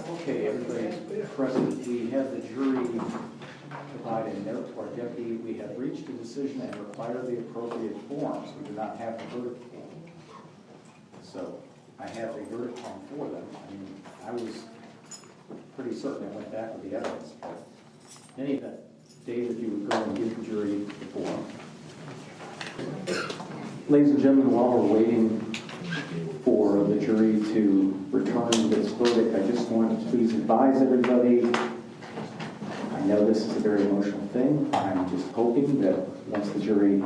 Okay, everybody's present. We have the jury provide a note to our deputy. We have reached a decision and require the appropriate forms. We do not have the verdict form. So I have a verdict form for them. I mean, I was pretty certain I went back with the evidence. But in any event, David, you would go and give the jury the form. Ladies and gentlemen, while we're waiting for the jury to return its verdict, I just want to please advise everybody. I know this is a very emotional thing. I'm just hoping that once the jury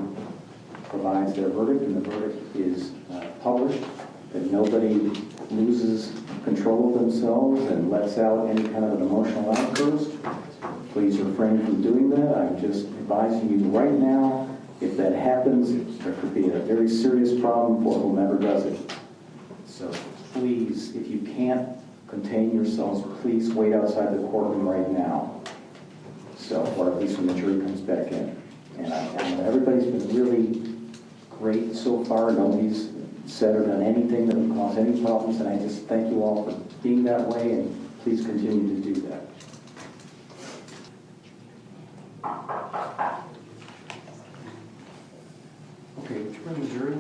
provides their verdict and the verdict is published, that nobody loses control of themselves and lets out any kind of an emotional outburst. Please refrain from doing that. I'm just advising you right now, if that happens, there could be a very serious problem for whomever does it. So please, if you can't contain yourselves, please wait outside the courtroom right now. So, or at least when the jury comes back in. And everybody's been really great so far. Nobody's said or done anything that would cause any problems, and I just thank you all for being that way, and please continue to do that. Okay, would you bring the jury?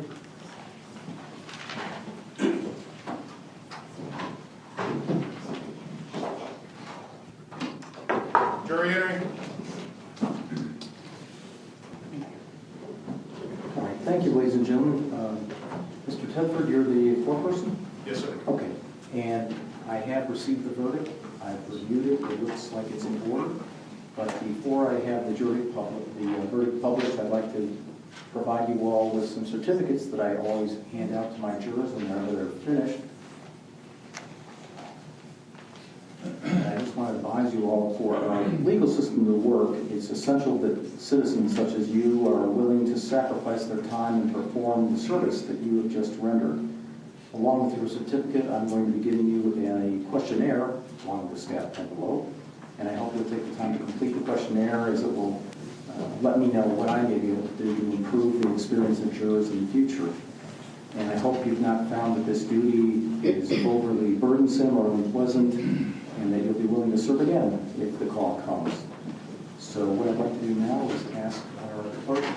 Jury hearing. All right, thank you, ladies and gentlemen. Mr. Tedford, you're the foreperson? Yes, sir. Okay, and I have received the verdict. I've reviewed it. It looks like it's in order. But before I have the verdict published, I'd like to provide you all with some certificates that I always hand out to my jurors whenever they're finished. And I just want to advise you all, for our legal system to work, it's essential that citizens such as you are willing to sacrifice their time and perform the service that you have just rendered. Along with your certificate, I'm going to be giving you a questionnaire along with the staff envelope, and I hope you'll take the time to complete the questionnaire, as it will let me know what I may be able to do to improve the experience of jurors in the future. And I hope you've not found that this duty is overly burdensome or unpleasant, and that you'll be willing to serve again if the call comes. So what I'd like to do now is ask our clerk to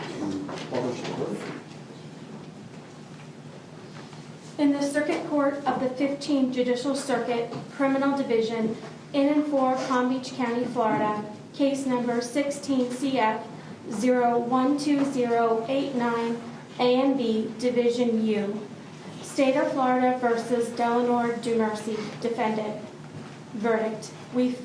publish the verdict. In the Circuit Court of the 15th Judicial Circuit, Criminal Division, in and for Palm Beach County, Florida, case number 16 CF 012089 A and B, Division U. State of Florida versus Delinord Dumercy, defendant. Verdict. We,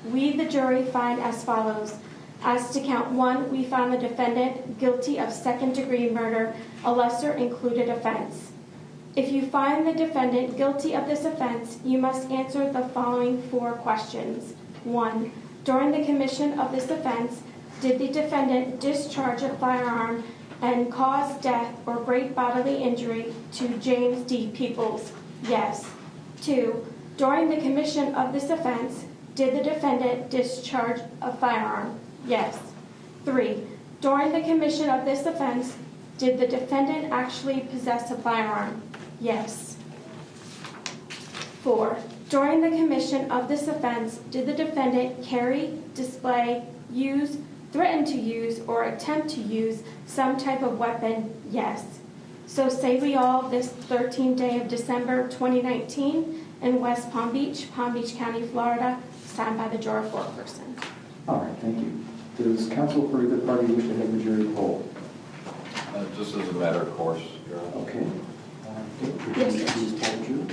the jury, find as follows. As to count 1, we found the defendant guilty of second-degree murder, a lesser included offense. If you find the defendant guilty of this offense, you must answer the following 4 questions. 1. During the commission of this offense, did the defendant discharge a firearm and cause death or great bodily injury to James D. Peoples? Yes. 2. During the commission of this offense, did the defendant discharge a firearm? Yes. 3. During the commission of this offense, did the defendant actually possess a firearm? Yes. 4. During the commission of this offense, did the defendant carry, display, use, threaten to use, or attempt to use some type of weapon? Yes. So say we all this 13th day of December 2019 in West Palm Beach County, Florida, signed by the juror foreperson. All right, thank you. Does counsel for either party wish to have the jury poll? Just as a matter of course, Your Honor. Okay. Yes, Please poll the jury.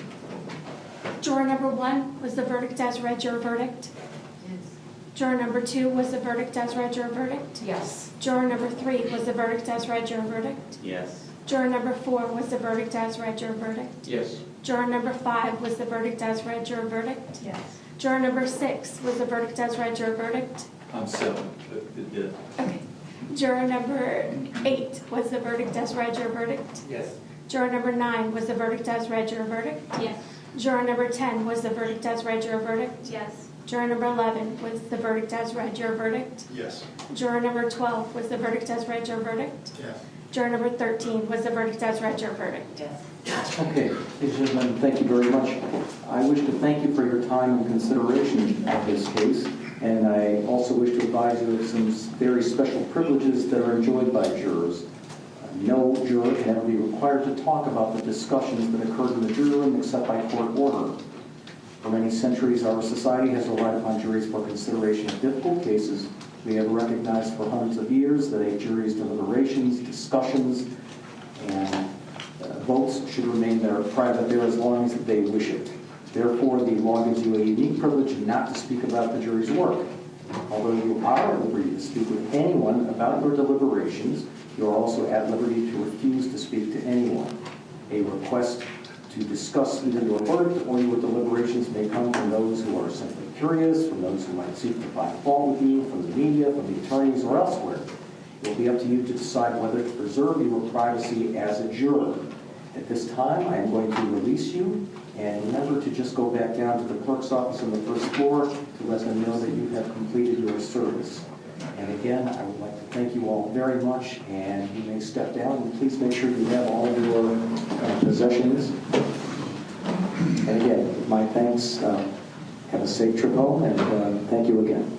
Juror number 1, was the verdict as read your verdict? Yes. Juror number 2, was the verdict as read your verdict? Yes. Juror number 3, was the verdict as read your verdict? Yes. Juror number 4, was the verdict as read your verdict? Yes. Juror number 5, was the verdict as read your verdict? Yes. Juror number 6, was the verdict as read your verdict? I'm 7. It did. Okay. Juror number 8, was the verdict as read your verdict? Yes. Juror number 9, was the verdict as read your verdict? Yes. Juror number 10, was the verdict as read your verdict? Yes. Juror number 11, was the verdict as read your verdict? Yes. Juror number 12, was the verdict as read your verdict? Yes. Juror number 13, was the verdict as read your verdict? Yes. Okay, ladies and gentlemen, thank you very much. I wish to thank you for your time and consideration of this case, and I also wish to advise you of some very special privileges that are enjoyed by jurors. No juror can ever be required to talk about the discussions that occurred in the jury room except by court order. For many centuries, our society has relied upon juries for consideration of difficult cases. We have recognized for hundreds of years that a jury's deliberations, discussions, and votes should remain their private affair as long as they wish it. Therefore, the law gives you a unique privilege not to speak about the jury's work. Although you are at liberty to speak with anyone about your deliberations, you are also at liberty to refuse to speak to anyone. A request to discuss either your verdict or your deliberations may come from those who are simply curious, from those who might seek to find fault with you, from the media, from the attorneys, or elsewhere. It will be up to you to decide whether to preserve your privacy as a juror. At this time, I am going to release you, and remember to just go back down to the clerk's office on the first floor to let them know that you have completed your service. And again, I would like to thank you all very much, and you may step down, and please make sure you have all of your possessions. And again, my thanks. Have a safe trip home, and thank you again.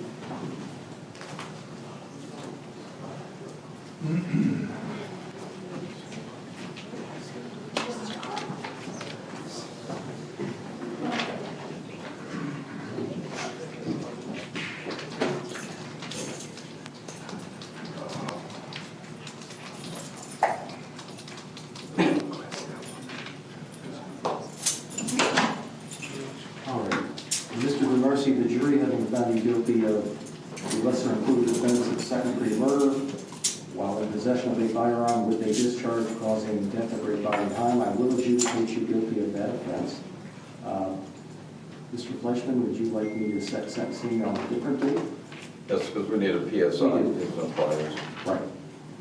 Mr. Dumercy, the jury having found you guilty of the lesser included offense of second-degree murder while in possession of a firearm with a discharge causing death or great bodily harm, I will adjudicate you guilty of that offense. Mr. Fleischman, would you like me to set sentencing on a different date? Yes, because we need a PSI. Right.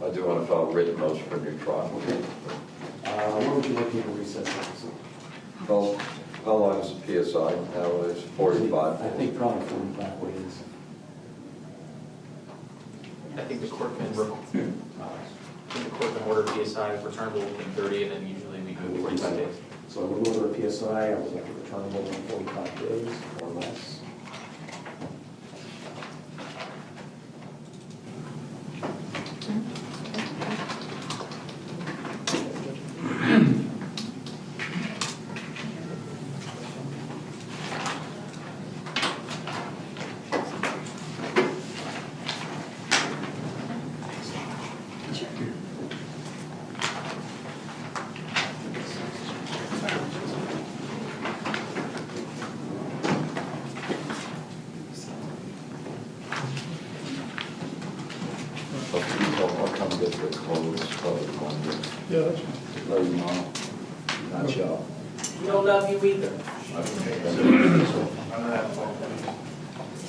I do want to file a written motion for new trial. Okay. When would you like me to recess sentencing? Well, how long is the PSI? Now it's 45. I think probably 45 ways. I think the court can order PSI returnable within 30, and then usually we do 45 days. So I would order a PSI. I would like it returnable in 45 days or less. I'll come get the clothes, probably one day. Yeah, that's fine. Love you, Mom. Not y'all. We don't love you either.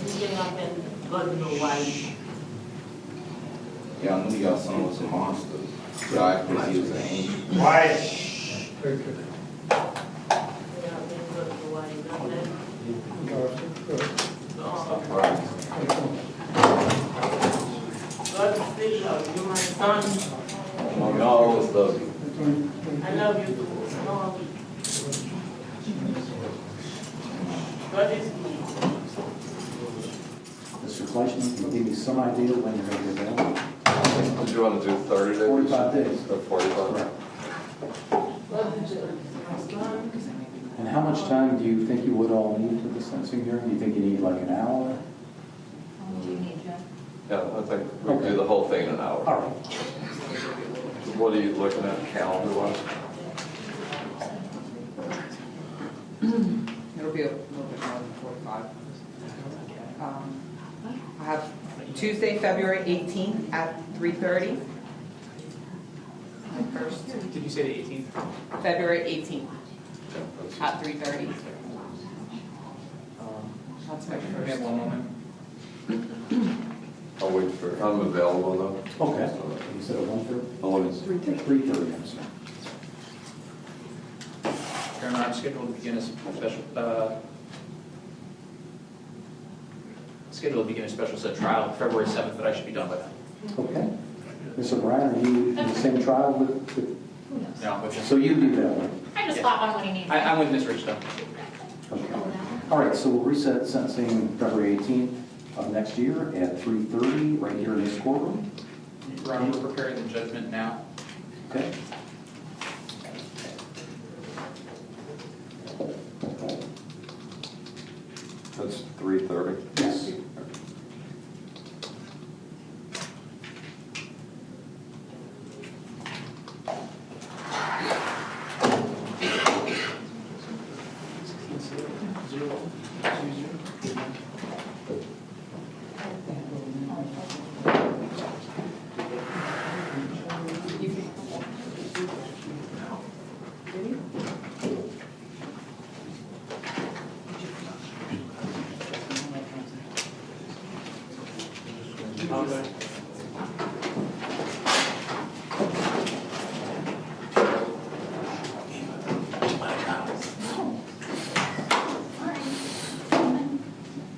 He's getting up and bugging your wife. Yeah, I knew y'all son was a monster. So I thought he was an angel. Quiet. Getting up and bugging your wife. All right. God is still love you. You're my son. Mom, I always love you. I love you too. No. God is good. Mr. Fleischman, can you give me some idea when you're going to be available? Did you want to do 30 days? 45 days. 45. Correct. God is good. My son. And how much time do you think you would all need for the sentencing hearing? Do you think you need like an hour? Yeah, I think we'll do the whole thing in an hour. All right. What are you looking at calendar-wise? It'll be a little bit more than 45. I have Tuesday, February 18th at 3:30. First, Did you say the 18th? February 18th Yeah, that's- at 3:30. That's my We have first. one moment. I'll wait for, I'm available though. Okay. You said at 1:30? I'll wait. 3:30, I'm sorry. Your Honor, I'm scheduled to begin a special set trial February 7th, but I should be done by then. Okay. Ms. O'Brien, are you in the same trial with, Who knows? No, with so you do that one? I just pop on when he needs me. I'm with Ms. Rich though. Okay. All right, so we'll reset sentencing February 18th of next year at 3:30 right here in this courtroom. Your Honor, we're preparing the judgment now. Okay. That's 3:30. Yes.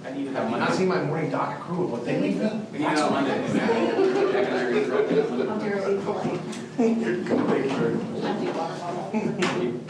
I need it Have on you not Monday. seen my morning docket crew of what they leave me? We need it on Monday. Jack and I are interrupted on Monday. I'll do it polite. You're going to make sure. Empty water bottle.